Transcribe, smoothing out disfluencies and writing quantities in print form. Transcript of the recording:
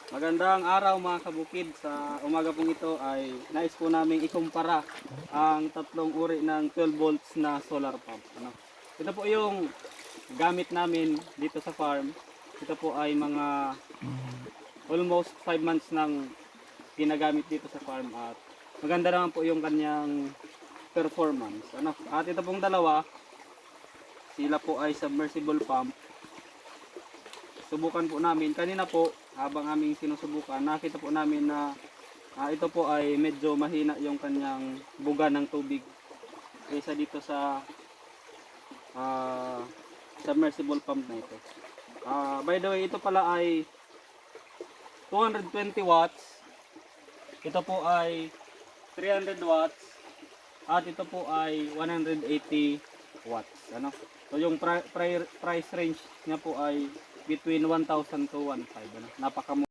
Magandang araw mga kabukid. Sa umaga pong ito ay nais po namin ikumpara ang tatlong uri ng 12 volts na solar pump. Ito po yung gamit namin dito sa farm. Ito po ay mga almost 5 months nang ginagamit dito sa farm at maganda naman po yung kanyang performance. At ito pong dalawa, sila po ay submersible pump. Subukan po namin kanina po habang aming sinusubukan, nakita po namin na ito po ay medyo mahina yung kanyang buga ng tubig kaysa dito sa submersible pump na ito. By the way, ito pala ay 220 watts, ito po ay 300 watts, at ito po ay 180 watts. So yung price range niya po ay between 1,000 to 1,500. Napakamura.